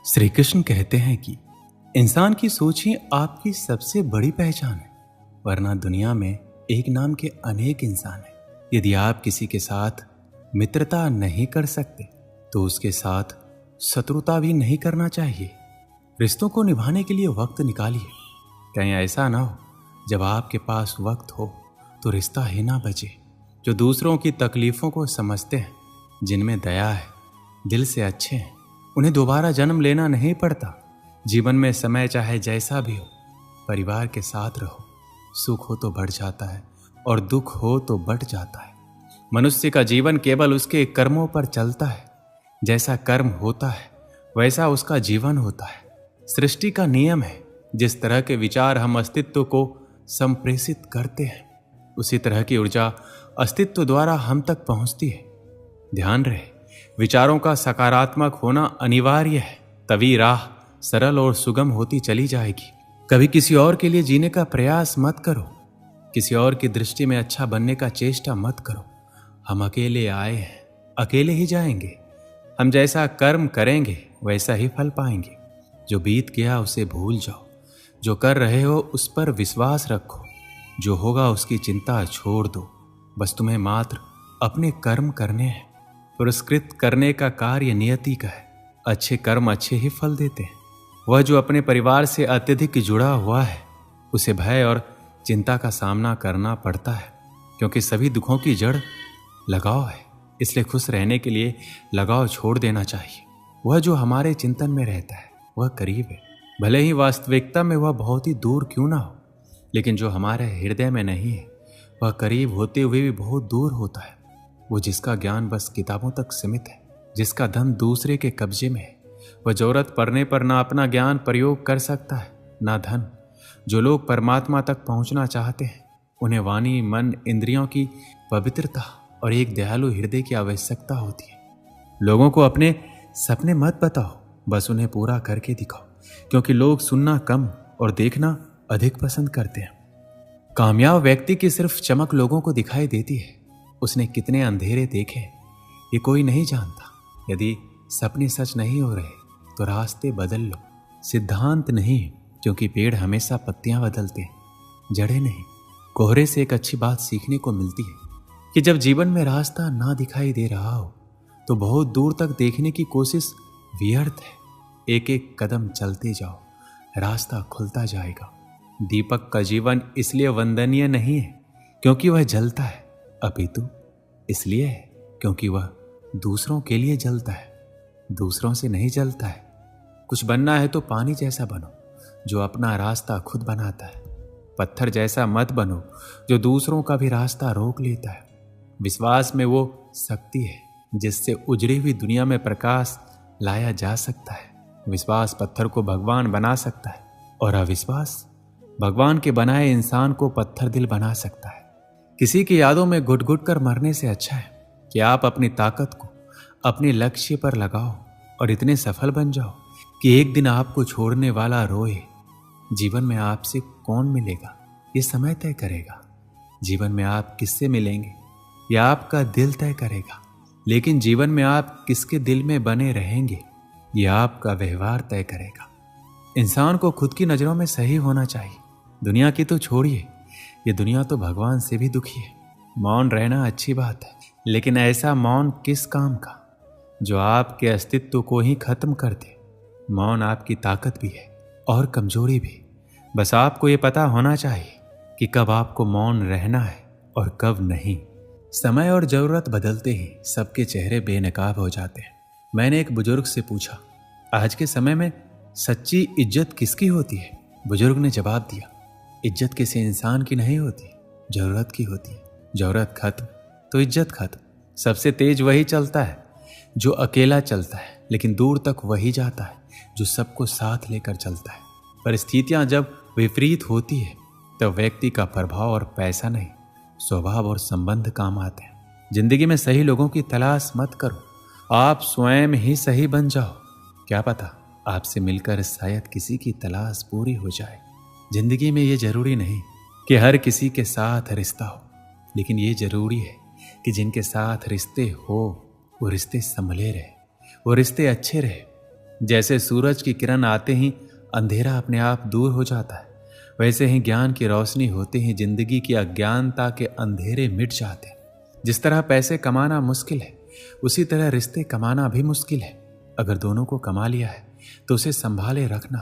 श्री कृष्ण कहते हैं कि इंसान की सोच ही आपकी सबसे बड़ी पहचान है, वरना दुनिया में एक नाम के अनेक इंसान हैं। यदि आप किसी के साथ मित्रता नहीं कर सकते तो उसके साथ शत्रुता भी नहीं करना चाहिए। रिश्तों को निभाने के लिए वक्त निकालिए। कहीं ऐसा ना हो जब आपके पास वक्त हो तो रिश्ता ही ना बचे। जो दूसरों की तकलीफों को समझते हैं, जिनमें दया है, दिल से अच्छे हैं, उन्हें दोबारा जन्म लेना नहीं पड़ता। जीवन में समय चाहे जैसा भी हो, परिवार के साथ रहो। सुख हो तो बढ़ जाता है और दुख हो तो बढ़ जाता है। मनुष्य का जीवन केवल उसके कर्मों पर चलता है। जैसा कर्म होता है वैसा उसका जीवन होता है। सृष्टि का नियम है, जिस तरह के विचार हम अस्तित्व को संप्रेषित करते हैं, उसी तरह की ऊर्जा अस्तित्व द्वारा हम तक पहुंचती है। ध्यान रहे, विचारों का सकारात्मक होना अनिवार्य है, तभी राह सरल और सुगम होती चली जाएगी। कभी किसी और के लिए जीने का प्रयास मत करो। किसी और की दृष्टि में अच्छा बनने का चेष्टा मत करो। हम अकेले आए हैं, अकेले ही जाएंगे। हम जैसा कर्म करेंगे वैसा ही फल पाएंगे। जो बीत गया उसे भूल जाओ। जो कर रहे हो उस पर विश्वास रखो। जो होगा उसकी चिंता छोड़ दो। बस तुम्हें मात्र अपने कर्म करने हैं। पुरस्कृत करने का कार्य नियति का है। अच्छे कर्म अच्छे ही फल देते हैं। वह जो अपने परिवार से अत्यधिक जुड़ा हुआ है, उसे भय और चिंता का सामना करना पड़ता है, क्योंकि सभी दुखों की जड़ लगाव है। इसलिए खुश रहने के लिए लगाव छोड़ देना चाहिए। वह जो हमारे चिंतन में रहता है वह करीब है, भले ही वास्तविकता में वह बहुत ही दूर क्यों ना हो। लेकिन जो हमारे हृदय में नहीं है वह करीब होते हुए भी बहुत दूर होता है। वो जिसका ज्ञान बस किताबों तक सीमित है, जिसका धन दूसरे के कब्जे में है, वह जरूरत पड़ने पर ना अपना ज्ञान प्रयोग कर सकता है ना धन। जो लोग परमात्मा तक पहुंचना चाहते हैं उन्हें वाणी, मन, इंद्रियों की पवित्रता और एक दयालु हृदय की आवश्यकता होती है। लोगों को अपने सपने मत बताओ, बस उन्हें पूरा करके दिखाओ, क्योंकि लोग सुनना कम और देखना अधिक पसंद करते हैं। कामयाब व्यक्ति की सिर्फ चमक लोगों को दिखाई देती है। उसने कितने अंधेरे देखे ये कोई नहीं जानता। यदि सपने सच नहीं हो रहे तो रास्ते बदल लो। सिद्धांत नहीं, क्योंकि पेड़ हमेशा पत्तियां बदलते हैं, जड़ें नहीं। कोहरे से एक अच्छी बात सीखने को मिलती है कि जब जीवन में रास्ता ना दिखाई दे रहा हो तो बहुत दूर तक देखने की कोशिश व्यर्थ है। एक एक कदम चलते जाओ, रास्ता खुलता जाएगा। दीपक का जीवन इसलिए वंदनीय नहीं है क्योंकि वह जलता है, अपितु इसलिए है क्योंकि वह दूसरों के लिए जलता है, दूसरों से नहीं जलता है। कुछ बनना है तो पानी जैसा बनो, जो अपना रास्ता खुद बनाता है। पत्थर जैसा मत बनो, जो दूसरों का भी रास्ता रोक लेता है। विश्वास में वो शक्ति है जिससे उजड़ी हुई दुनिया में प्रकाश लाया जा सकता है। विश्वास पत्थर को भगवान बना सकता है और अविश्वास भगवान के बनाए इंसान को पत्थर दिल बना सकता है। किसी की यादों में घुट घुट कर मरने से अच्छा है कि आप अपनी ताकत को अपने लक्ष्य पर लगाओ और इतने सफल बन जाओ कि एक दिन आपको छोड़ने वाला रोए। जीवन में आपसे कौन मिलेगा ये समय तय करेगा। जीवन में आप किससे मिलेंगे यह आपका दिल तय करेगा। लेकिन जीवन में आप किसके दिल में बने रहेंगे यह आपका व्यवहार तय करेगा। इंसान को खुद की नजरों में सही होना चाहिए। दुनिया की तो छोड़िए, ये दुनिया तो भगवान से भी दुखी है। मौन रहना अच्छी बात है, लेकिन ऐसा मौन किस काम का जो आपके अस्तित्व को ही खत्म कर दे। मौन आपकी ताकत भी है और कमजोरी भी। बस आपको ये पता होना चाहिए कि कब आपको मौन रहना है और कब नहीं। समय और जरूरत बदलते ही सबके चेहरे बेनकाब हो जाते हैं। मैंने एक बुजुर्ग से पूछा, आज के समय में सच्ची इज्जत किसकी होती है? बुजुर्ग ने जवाब दिया, इज्जत किसी इंसान की नहीं होती, जरूरत की होती है। जरूरत खत्म तो इज्जत खत्म। सबसे तेज वही चलता है जो अकेला चलता है, लेकिन दूर तक वही जाता है जो सबको साथ लेकर चलता है। परिस्थितियां जब विपरीत होती है तब व्यक्ति का प्रभाव और पैसा नहीं, स्वभाव और संबंध काम आते हैं। जिंदगी में सही लोगों की तलाश मत करो, आप स्वयं ही सही बन जाओ। क्या पता आपसे मिलकर शायद किसी की तलाश पूरी हो जाए। जिंदगी में ये जरूरी नहीं कि हर किसी के साथ रिश्ता हो, लेकिन ये जरूरी है कि जिनके साथ रिश्ते हो वो रिश्ते संभले रहे, वो रिश्ते अच्छे रहे। जैसे सूरज की किरण आते ही अंधेरा अपने आप दूर हो जाता है, वैसे ही ज्ञान की रोशनी होते ही जिंदगी की अज्ञानता के अंधेरे मिट जाते हैं। जिस तरह पैसे कमाना मुश्किल है, उसी तरह रिश्ते कमाना भी मुश्किल है। अगर दोनों को कमा लिया है तो उसे संभाले रखना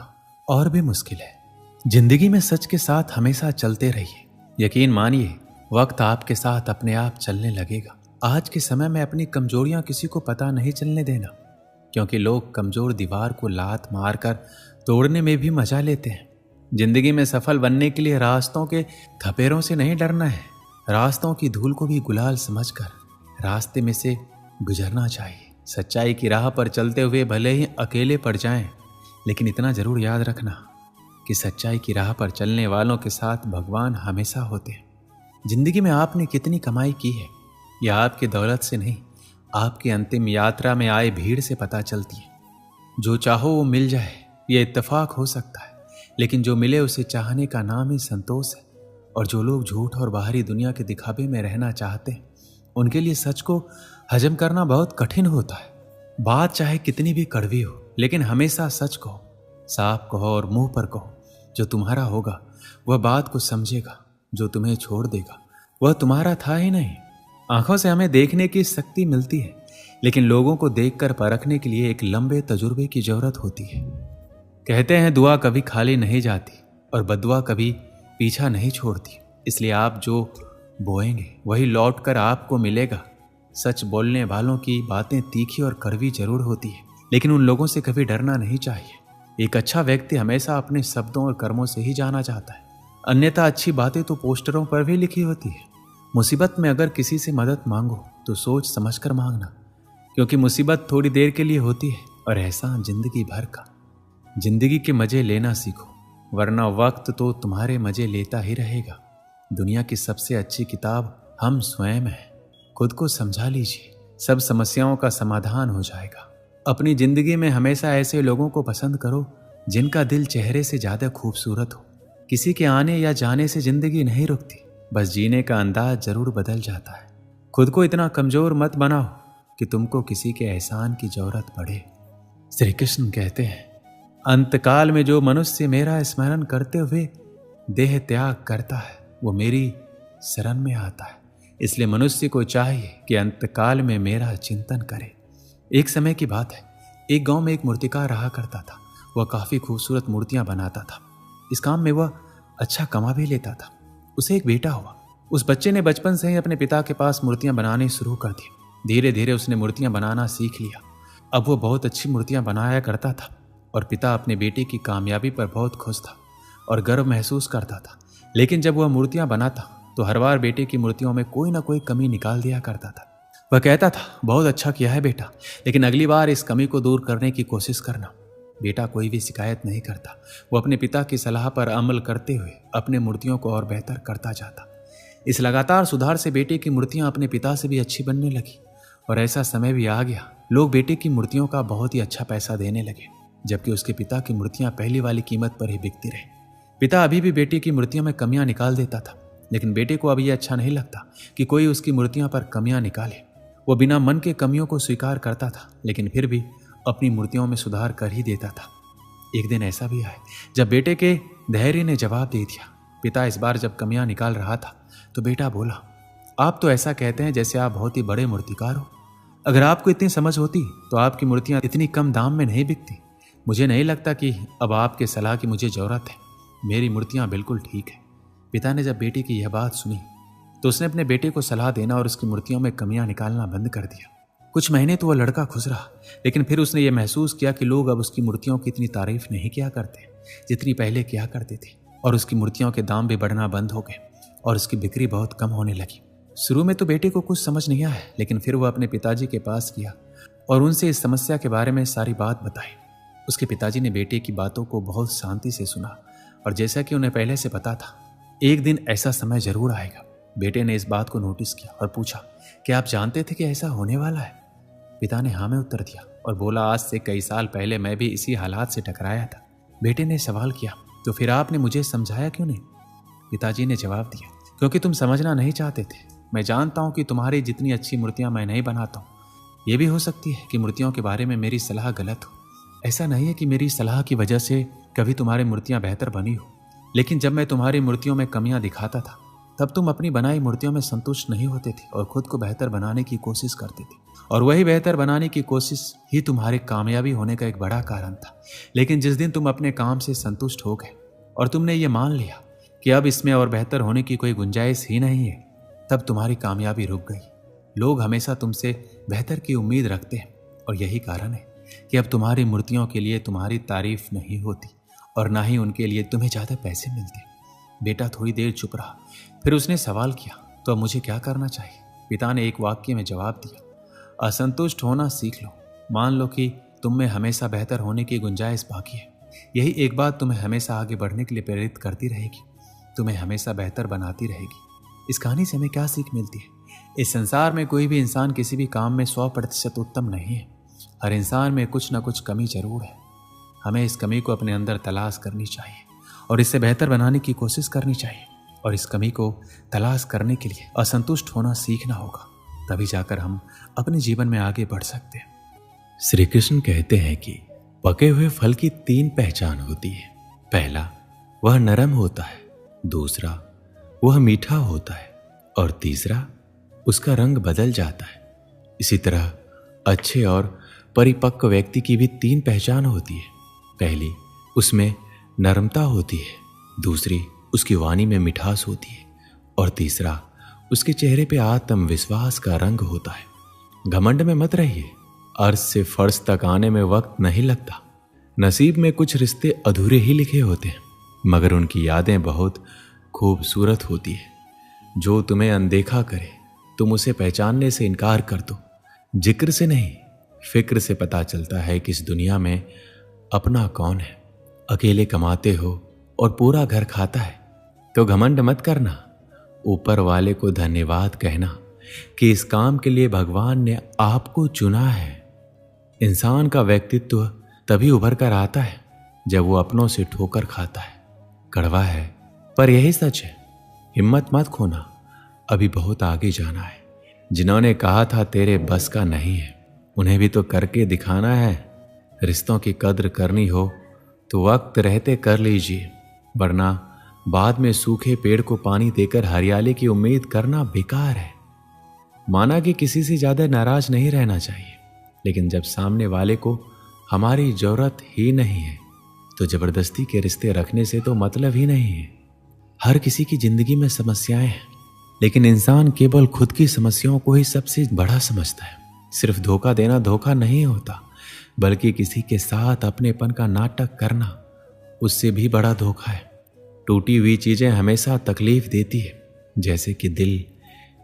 और भी मुश्किल है। जिंदगी में सच के साथ हमेशा चलते रहिए। यकीन मानिए, वक्त आपके साथ अपने आप चलने लगेगा। आज के समय में अपनी कमजोरियां किसी को पता नहीं चलने देना, क्योंकि लोग कमजोर दीवार को लात मारकर तोड़ने में भी मजा लेते हैं। जिंदगी में सफल बनने के लिए रास्तों के थपेरों से नहीं डरना है, रास्तों की धूल को भी गुलाल समझकर रास्ते में से गुजरना चाहिए। सच्चाई की राह पर चलते हुए भले ही अकेले पड़ जाएं, लेकिन इतना जरूर याद रखना कि सच्चाई की राह पर चलने वालों के साथ भगवान हमेशा होते हैं। जिंदगी में आपने कितनी कमाई की है, यह आपकी दौलत से नहीं, आपकी अंतिम यात्रा में आए भीड़ से पता चलती है। जो चाहो वो मिल जाए, ये इत्तेफाक हो सकता है, लेकिन जो मिले उसे चाहने का नाम ही संतोष है। और जो लोग झूठ और बाहरी दुनिया के दिखावे में रहना चाहते हैं, उनके लिए सच को हजम करना बहुत कठिन होता है। बात चाहे कितनी भी कड़वी हो, लेकिन हमेशा सच कहो, साफ कहो और मुंह पर कहो। जो तुम्हारा होगा वह बात को समझेगा, जो तुम्हें छोड़ देगा वह तुम्हारा था ही नहीं। आंखों से हमें देखने की शक्ति मिलती है, लेकिन लोगों को देखकर परखने के लिए एक लंबे तजुर्बे की जरूरत होती है। कहते हैं दुआ कभी खाली नहीं जाती और बदुआ कभी पीछा नहीं छोड़ती। इसलिए आप जो बोएंगे वही लौट कर आपको मिलेगा। सच बोलने वालों की बातें तीखी और कड़वी जरूर होती है, लेकिन उन लोगों से कभी डरना नहीं चाहिए। एक अच्छा व्यक्ति हमेशा अपने शब्दों और कर्मों से ही जाना जाता है, अन्यथा अच्छी बातें तो पोस्टरों पर भी लिखी होती है। मुसीबत में अगर किसी से मदद मांगो तो सोच समझकर मांगना, क्योंकि मुसीबत थोड़ी देर के लिए होती है और एहसान जिंदगी भर का। जिंदगी के मजे लेना सीखो, वरना वक्त तो तुम्हारे मजे लेता ही रहेगा। दुनिया की सबसे अच्छी किताब हम स्वयं हैं। खुद को समझा लीजिए, सब समस्याओं का समाधान हो जाएगा। अपनी जिंदगी में हमेशा ऐसे लोगों को पसंद करो जिनका दिल चेहरे से ज्यादा खूबसूरत हो। किसी के आने या जाने से जिंदगी नहीं रुकती, बस जीने का अंदाज जरूर बदल जाता है। खुद को इतना कमजोर मत बनाओ कि तुमको किसी के एहसान की जरूरत पड़े। श्री कृष्ण कहते हैं, अंतकाल में जो मनुष्य मेरा स्मरण करते हुए देह त्याग करता है वो मेरी शरण में आता है। इसलिए मनुष्य को चाहिए कि अंतकाल में मेरा चिंतन करे। एक समय की बात है, एक गांव में एक मूर्तिकार रहा करता था। वह काफी खूबसूरत मूर्तियां बनाता था। इस काम में वह अच्छा कमा भी लेता था। उसे एक बेटा हुआ। उस बच्चे ने बचपन से ही अपने पिता के पास मूर्तियां बनानी शुरू कर दी। धीरे धीरे उसने मूर्तियां बनाना सीख लिया। अब वह बहुत अच्छी मूर्तियां बनाया करता था और पिता अपने बेटे की कामयाबी पर बहुत खुश था और गर्व महसूस करता था। लेकिन जब वह मूर्तियां बनाता तो हर बार बेटे की मूर्तियों में कोई ना कोई कमी निकाल दिया करता था। वह कहता था, बहुत अच्छा किया है बेटा, लेकिन अगली बार इस कमी को दूर करने की कोशिश करना। बेटा कोई भी शिकायत नहीं करता। वो अपने पिता की सलाह पर अमल करते हुए अपने मूर्तियों को और बेहतर करता जाता। इस लगातार सुधार से बेटे की मूर्तियां अपने पिता से भी अच्छी बनने लगी और ऐसा समय भी आ गया, लोग बेटे की मूर्तियों का बहुत ही अच्छा पैसा देने लगे, जबकि उसके पिता की मूर्तियां पहली वाली कीमत पर ही बिकती रही। पिता अभी भी बेटे की मूर्तियों में कमियां निकाल देता था, लेकिन बेटे को अब यह अच्छा नहीं लगता कि कोई उसकी मूर्तियों पर कमियां निकाले। वो बिना मन के कमियों को स्वीकार करता था, लेकिन फिर भी अपनी मूर्तियों में सुधार कर ही देता था। एक दिन ऐसा भी आया जब बेटे के धैर्य ने जवाब दे दिया। पिता इस बार जब कमियां निकाल रहा था तो बेटा बोला, आप तो ऐसा कहते हैं जैसे आप बहुत ही बड़े मूर्तिकार हो। अगर आपको इतनी समझ होती तो आपकी मूर्तियां इतनी कम दाम में नहीं बिकती। मुझे नहीं लगता कि अब आपके सलाह की मुझे जरूरत है। मेरी मूर्तियां बिल्कुल ठीक है। पिता ने जब बेटे की यह बात सुनी तो उसने अपने बेटे को सलाह देना और उसकी मूर्तियों में कमियां निकालना बंद कर दिया। कुछ महीने तो वह लड़का खुश रहा, लेकिन फिर उसने यह महसूस किया कि लोग अब उसकी मूर्तियों की इतनी तारीफ नहीं किया करते जितनी पहले किया करते थे, और उसकी मूर्तियों के दाम भी बढ़ना बंद हो गए और उसकी बिक्री बहुत कम होने लगी। शुरू में तो बेटे को कुछ समझ नहीं आया, लेकिन फिर वह अपने पिताजी के पास गया और उनसे इस समस्या के बारे में सारी बात बताई। उसके पिताजी ने बेटे की बातों को बहुत शांति से सुना और जैसा कि उन्हें पहले से पता था, एक दिन ऐसा समय जरूर आएगा। बेटे ने इस बात को नोटिस किया और पूछा, क्या आप जानते थे कि ऐसा होने वाला है? पिता ने हाँ में उत्तर दिया और बोला, आज से कई साल पहले मैं भी इसी हालात से टकराया था। बेटे ने सवाल किया, तो फिर आपने मुझे समझाया क्यों नहीं? पिताजी ने जवाब दिया, क्योंकि तुम समझना नहीं चाहते थे। मैं जानता हूं कि तुम्हारी जितनी अच्छी मूर्तियां मैं नहीं बनाता हूं। यह भी हो सकती है कि मूर्तियों के बारे में मेरी सलाह गलत हो, ऐसा नहीं है कि मेरी सलाह की वजह से कभी तुम्हारी मूर्तियां बेहतर बनी हो, लेकिन जब मैं तुम्हारी मूर्तियों में कमियां दिखाता था तब तुम अपनी बनाई मूर्तियों में संतुष्ट नहीं होते थे और खुद को बेहतर बनाने की कोशिश करते थे, और वही बेहतर बनाने की कोशिश ही तुम्हारी कामयाबी होने का एक बड़ा कारण था। लेकिन जिस दिन तुम अपने काम से संतुष्ट हो गए और तुमने ये मान लिया कि अब इसमें और बेहतर होने की कोई गुंजाइश ही नहीं है, तब तुम्हारी कामयाबी रुक गई। लोग हमेशा तुमसे बेहतर की उम्मीद रखते हैं और यही कारण है कि अब तुम्हारी मूर्तियों के लिए तुम्हारी तारीफ नहीं होती और ना ही उनके लिए तुम्हें ज़्यादा पैसे मिलते। बेटा थोड़ी देर चुप रहा, फिर उसने सवाल किया, तो अब मुझे क्या करना चाहिए? पिता ने एक वाक्य में जवाब दिया, असंतुष्ट होना सीख लो। मान लो कि तुम में हमेशा बेहतर होने की गुंजाइश बाकी है। यही एक बात तुम्हें हमेशा आगे बढ़ने के लिए प्रेरित करती रहेगी, तुम्हें हमेशा बेहतर बनाती रहेगी। इस कहानी से हमें क्या सीख मिलती है? इस संसार में कोई भी इंसान किसी भी काम में 100% उत्तम नहीं है। हर इंसान में कुछ ना कुछ कमी जरूर है। हमें इस कमी को अपने अंदर तलाश करनी चाहिए और इससे बेहतर बनाने की कोशिश करनी चाहिए, और इस कमी को तलाश करने के लिए असंतुष्ट होना सीखना होगा, तभी जाकर हम अपने जीवन में आगे बढ़ सकते हैं। श्री कृष्ण कहते हैं कि पके हुए फल की 3 पहचान होती है। पहला, वह नरम होता है, दूसरा, वह मीठा होता है, और तीसरा, उसका रंग बदल जाता है। इसी तरह अच्छे और परिपक्व व्यक्ति की भी 3 पहचान होती है। पहली, उसमें नरमता होती है, दूसरी, उसकी वाणी में मिठास होती है, और तीसरा, उसके चेहरे पे आत्मविश्वास का रंग होता है। घमंड में मत रहिए, अर्श से फर्श तक आने में वक्त नहीं लगता। नसीब में कुछ रिश्ते अधूरे ही लिखे होते हैं, मगर उनकी यादें बहुत खूबसूरत होती है। जो तुम्हें अनदेखा करे तुम उसे पहचानने से इनकार कर दो। जिक्र से नहीं, फिक्र से पता चलता है कि इस दुनिया में अपना कौन है। अकेले कमाते हो और पूरा घर खाता है तो घमंड मत करना, ऊपर वाले को धन्यवाद कहना कि इस काम के लिए भगवान ने आपको चुना है। इंसान का व्यक्तित्व तभी उभर कर आता है जब वो अपनों से ठोकर खाता है। कड़वा है पर यही सच है। हिम्मत मत खोना, अभी बहुत आगे जाना है। जिन्होंने कहा था तेरे बस का नहीं है, उन्हें भी तो करके दिखाना है। रिश्तों की कद्र करनी हो तो वक्त रहते कर लीजिए, वरना बाद में सूखे पेड़ को पानी देकर हरियाली की उम्मीद करना बेकार है। माना कि किसी से ज्यादा नाराज नहीं रहना चाहिए, लेकिन जब सामने वाले को हमारी जरूरत ही नहीं है तो जबरदस्ती के रिश्ते रखने से तो मतलब ही नहीं है। हर किसी की जिंदगी में समस्याएं हैं, लेकिन इंसान केवल खुद की समस्याओं को ही सबसे बड़ा समझता है। सिर्फ धोखा देना धोखा नहीं होता, बल्कि किसी के साथ अपनेपन का नाटक करना उससे भी बड़ा धोखा है। टूटी हुई चीजें हमेशा तकलीफ देती है, जैसे कि दिल,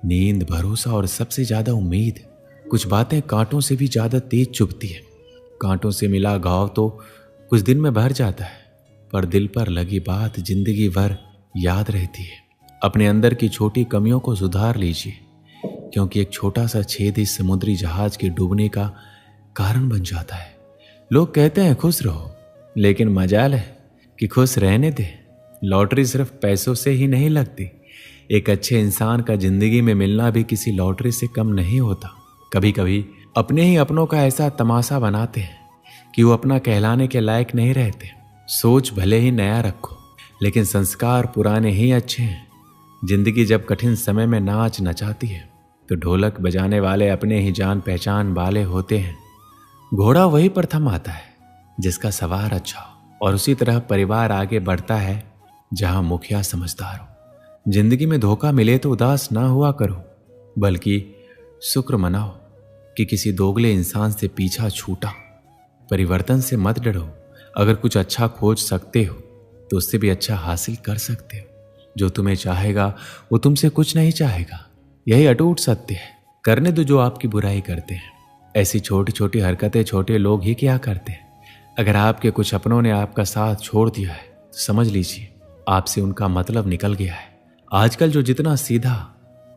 नींद, भरोसा और सबसे ज्यादा उम्मीद। कुछ बातें कांटों से भी ज्यादा तेज चुभती है। कांटों से मिला घाव तो कुछ दिन में भर जाता है, पर दिल पर लगी बात जिंदगी भर याद रहती है। अपने अंदर की छोटी कमियों को सुधार लीजिए, क्योंकि एक छोटा सा छेद इस समुद्री जहाज के डूबने का कारण बन जाता है। लोग कहते हैं खुश रहो, लेकिन मजाल है कि खुश रहने दे। लॉटरी सिर्फ पैसों से ही नहीं लगती। एक अच्छे इंसान का जिंदगी में मिलना भी किसी लॉटरी से कम नहीं होता। कभी कभी अपने ही अपनों का ऐसा तमाशा बनाते हैं कि वो अपना कहलाने के लायक नहीं रहते। सोच भले ही नया रखो, लेकिन संस्कार पुराने ही अच्छे हैं। जिंदगी जब कठिन समय में नाच नचाती है तो ढोलक बजाने वाले अपने ही जान पहचान वाले होते हैं। घोड़ा वही प्रथम आता है जिसका सवार अच्छा हो, और उसी तरह परिवार आगे बढ़ता है जहां मुखिया समझदार हो। जिंदगी में धोखा मिले तो उदास ना हुआ करो, बल्कि शुक्र मनाओ कि किसी दोगले इंसान से पीछा छूटा। परिवर्तन से मत डरो। अगर कुछ अच्छा खोज सकते हो तो उससे भी अच्छा हासिल कर सकते हो। जो तुम्हें चाहेगा वो तुमसे कुछ नहीं चाहेगा, यही अटूट सत्य है। करने दो जो आपकी बुराई करते हैं। ऐसी छोटी छोटी हरकतें छोटे लोग ही क्या करते हैं। अगर आपके कुछ अपनों ने आपका साथ छोड़ दिया है तो समझ लीजिए आपसे उनका मतलब निकल गया है। आजकल जो जितना सीधा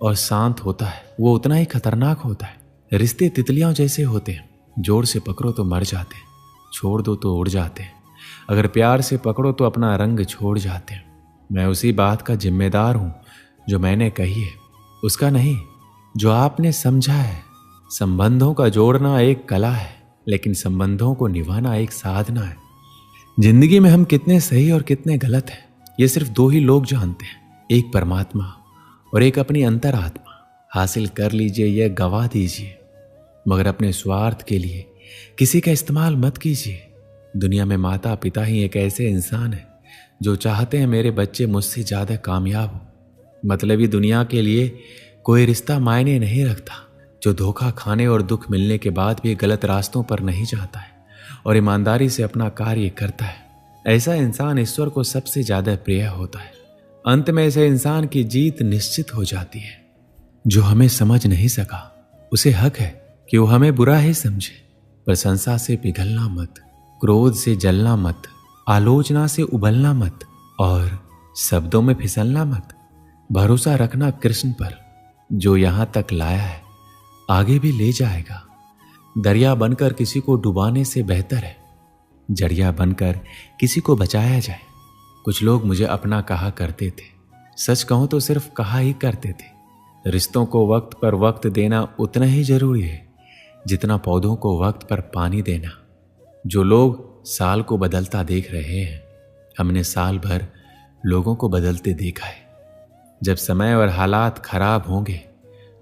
और शांत होता है वो उतना ही खतरनाक होता है। रिश्ते तितलियां जैसे होते हैं, जोर से पकड़ो तो मर जाते हैं, छोड़ दो तो उड़ जाते हैं। अगर प्यार से पकड़ो तो अपना रंग छोड़ जाते हैं। मैं उसी बात का जिम्मेदार हूं जो मैंने कही है, उसका नहीं जो आपने समझा है। संबंधों का जोड़ना एक कला है, लेकिन संबंधों को निभाना एक साधना है। जिंदगी में हम कितने सही और कितने गलत हैं, ये सिर्फ दो ही लोग जानते हैं, एक परमात्मा और एक अपनी अंतरात्मा। हासिल कर लीजिए या गवा दीजिए, मगर अपने स्वार्थ के लिए किसी का इस्तेमाल मत कीजिए। दुनिया में माता पिता ही एक ऐसे इंसान है जो चाहते हैं मेरे बच्चे मुझसे ज्यादा कामयाब हो। मतलबी दुनिया के लिए कोई रिश्ता मायने नहीं रखता। जो धोखा खाने और दुख मिलने के बाद भी गलत रास्तों पर नहीं जाता है और ईमानदारी से अपना कार्य करता है, ऐसा इंसान ईश्वर को सबसे ज्यादा प्रिय होता है। अंत में ऐसे इंसान की जीत निश्चित हो जाती है। जो हमें समझ नहीं सका उसे हक है कि वो हमें बुरा ही समझे। प्रशंसा से पिघलना मत, क्रोध से जलना मत, आलोचना से उबलना मत और शब्दों में फिसलना मत। भरोसा रखना कृष्ण पर, जो यहां तक लाया है आगे भी ले जाएगा। दरिया बनकर किसी को डुबाने से बेहतर है जरिया बनकर किसी को बचाया जाए। कुछ लोग मुझे अपना कहा करते थे, सच कहूं तो सिर्फ कहा ही करते थे। रिश्तों को वक्त पर वक्त देना उतना ही जरूरी है जितना पौधों को वक्त पर पानी देना। जो लोग साल को बदलता देख रहे हैं, हमने साल भर लोगों को बदलते देखा है। जब समय और हालात खराब होंगे,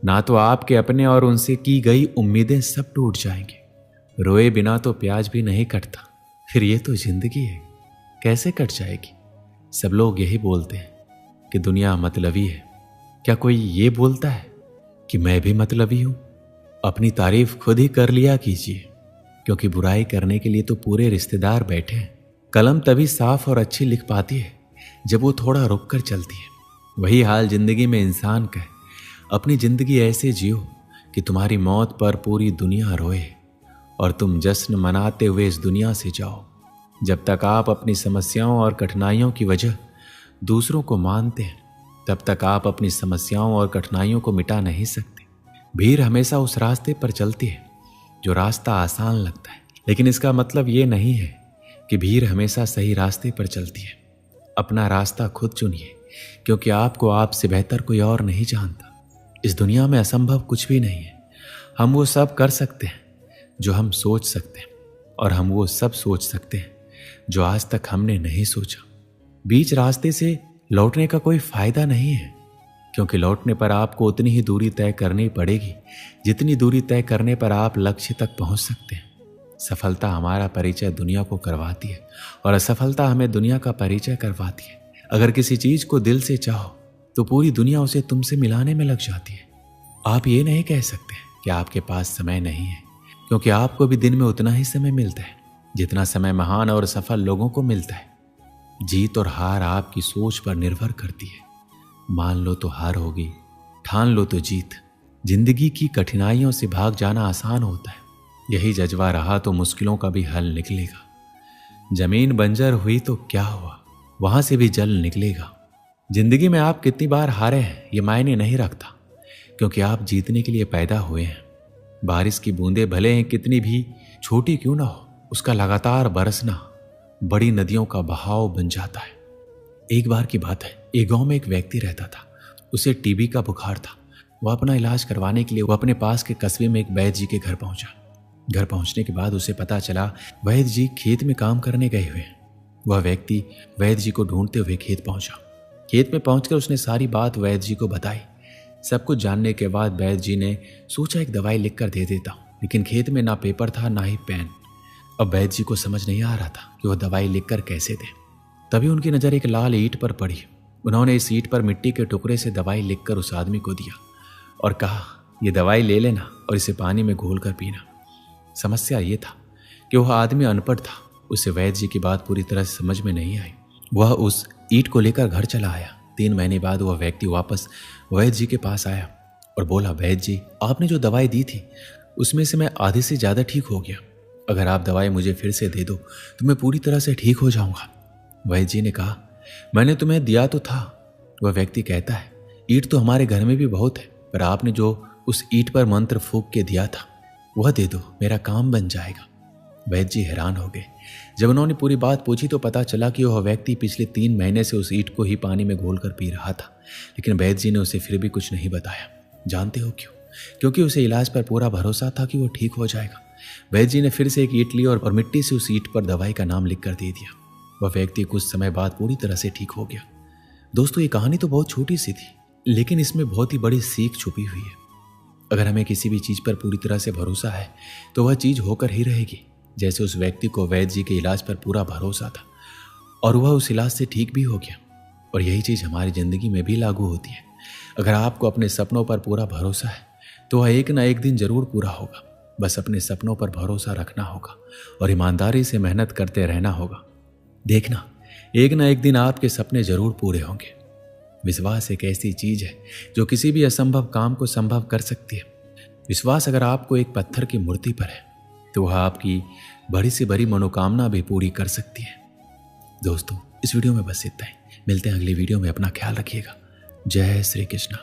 ना तो आपके अपने और उनसे की गई उम्मीदें सब टूट जाएंगे। रोए बिना तो प्याज भी नहीं कटता, फिर ये तो जिंदगी है, कैसे कट जाएगी। सब लोग यही बोलते हैं कि दुनिया मतलबी है। क्या कोई ये बोलता है कि मैं भी मतलबी हूं? अपनी तारीफ खुद ही कर लिया कीजिए, क्योंकि बुराई करने के लिए तो पूरे रिश्तेदार बैठे हैं। कलम तभी साफ और अच्छी लिख पाती है जब वो थोड़ा रुक कर चलती है। वही हाल जिंदगी में इंसान का है। अपनी जिंदगी ऐसे जियो कि तुम्हारी मौत पर पूरी दुनिया रोए और तुम जश्न मनाते हुए इस दुनिया से जाओ। जब तक आप अपनी समस्याओं और कठिनाइयों की वजह दूसरों को मानते हैं, तब तक आप अपनी समस्याओं और कठिनाइयों को मिटा नहीं सकते। भीड़ हमेशा उस रास्ते पर चलती है जो रास्ता आसान लगता है, लेकिन इसका मतलब ये नहीं है कि भीड़ हमेशा सही रास्ते पर चलती है। अपना रास्ता खुद चुनिए, क्योंकि आपको आपसे बेहतर कोई और नहीं जानता। इस दुनिया में असंभव कुछ भी नहीं है। हम वो सब कर सकते हैं जो हम सोच सकते हैं, और हम वो सब सोच सकते हैं जो आज तक हमने नहीं सोचा। बीच रास्ते से लौटने का कोई फायदा नहीं है, क्योंकि लौटने पर आपको उतनी ही दूरी तय करनी पड़ेगी जितनी दूरी तय करने पर आप लक्ष्य तक पहुंच सकते हैं। सफलता हमारा परिचय दुनिया को करवाती है और असफलता हमें दुनिया का परिचय करवाती है। अगर किसी चीज को दिल से चाहो तो पूरी दुनिया उसे तुमसे मिलाने में लग जाती है। आप ये नहीं कह सकते कि आपके पास समय नहीं है, क्योंकि आपको भी दिन में उतना ही समय मिलता है जितना समय महान और सफल लोगों को मिलता है। जीत और हार आपकी सोच पर निर्भर करती है। मान लो तो हार होगी, ठान लो तो जीत। जिंदगी की कठिनाइयों से भाग जाना आसान होता है। यही जज्बा रहा तो मुश्किलों का भी हल निकलेगा। जमीन बंजर हुई तो क्या हुआ, वहां से भी जल निकलेगा। जिंदगी में आप कितनी बार हारे हैं ये मायने नहीं रखता, क्योंकि आप जीतने के लिए पैदा हुए हैं। बारिश की बूंदें भले ही कितनी भी छोटी क्यों ना हो, उसका लगातार बरसना बड़ी नदियों का बहाव बन जाता है। एक बार की बात है, एक गांव में एक व्यक्ति रहता था। उसे टीबी का बुखार था। वह अपना इलाज करवाने के लिए वह अपने पास के कस्बे में एक वैद्य जी के घर पहुंचा। घर पहुंचने के बाद उसे पता चला वैद्य जी खेत में काम करने गए हुए हैं। वह व्यक्ति वैद्य जी को ढूंढते हुए खेत पहुंचा। खेत में पहुंचकर उसने सारी बात वैद्य जी को बताई। सब कुछ जानने के बाद वैद्य जी ने सोचा एक दवाई लिख कर दे देता हूं, लेकिन खेत में ना पेपर था ना ही पेन। अब वैद्य जी को समझ नहीं आ रहा था कि वह दवाई लिखकर कैसे दे। तभी उनकी नजर एक लाल ईंट पर पड़ी। उन्होंने इस ईंट पर मिट्टी के टुकड़े से दवाई लिखकर उस आदमी को दिया और कहा, यह दवाई ले लेना और इसे पानी में घोल कर पीना। समस्या ये था कि वह आदमी अनपढ़ था। उसे वैद्य जी की बात पूरी तरह से समझ में नहीं आई। वह उस ईंट को लेकर घर चला आया। 3 महीने बाद वह व्यक्ति वापस वैद्य जी के पास आया और बोला, वैद्य जी, आपने जो दवाई दी थी उसमें से मैं आधे से ज्यादा ठीक हो गया। अगर आप दवाई मुझे फिर से दे दो तो मैं पूरी तरह से ठीक हो जाऊंगा। वैद्य जी ने कहा, मैंने तुम्हें दिया तो था। वह व्यक्ति कहता है, ईंट तो हमारे घर में भी बहुत है, पर आपने जो उस ईंट पर मंत्र फूंक के दिया था वह दे दो, मेरा काम बन जाएगा। वैद्य जी हैरान हो गए। जब उन्होंने पूरी बात पूछी तो पता चला कि वह व्यक्ति पिछले 3 महीने से उस ईंट को ही पानी में घोलकर पी रहा था, लेकिन वैद्य जी ने उसे फिर भी कुछ नहीं बताया। जानते हो क्यों? क्योंकि उसे इलाज पर पूरा भरोसा था कि वो ठीक हो जाएगा। वैद्य जी ने फिर से एक ईंट ली और मिट्टी से उस ईंट पर दवाई का नाम लिख कर दे दिया। वह व्यक्ति कुछ समय बाद पूरी तरह से ठीक हो गया। दोस्तों, ये कहानी तो बहुत छोटी सी थी, लेकिन इसमें बहुत ही बड़ी सीख छुपी हुई है। अगर हमें किसी भी चीज पर पूरी तरह से भरोसा है तो वह चीज होकर ही रहेगी। जैसे उस व्यक्ति को वैद्य जी के इलाज पर पूरा भरोसा था और वह उस इलाज से ठीक भी हो गया। और यही चीज हमारी जिंदगी में भी लागू होती है। अगर आपको अपने सपनों पर पूरा भरोसा है तो वह एक ना एक दिन जरूर पूरा होगा। बस अपने सपनों पर भरोसा रखना होगा और ईमानदारी से मेहनत करते रहना होगा। देखना, एक ना एक दिन आपके सपने जरूर पूरे होंगे। विश्वास एक ऐसी चीज है जो किसी भी असंभव काम को संभव कर सकती है। विश्वास अगर आपको एक पत्थर की मूर्ति पर है तो वह आपकी बड़ी से बड़ी मनोकामना भी पूरी कर सकती है। दोस्तों, इस वीडियो में बस इतना ही। मिलते हैं अगली वीडियो में। अपना ख्याल रखिएगा। जय श्री कृष्ण।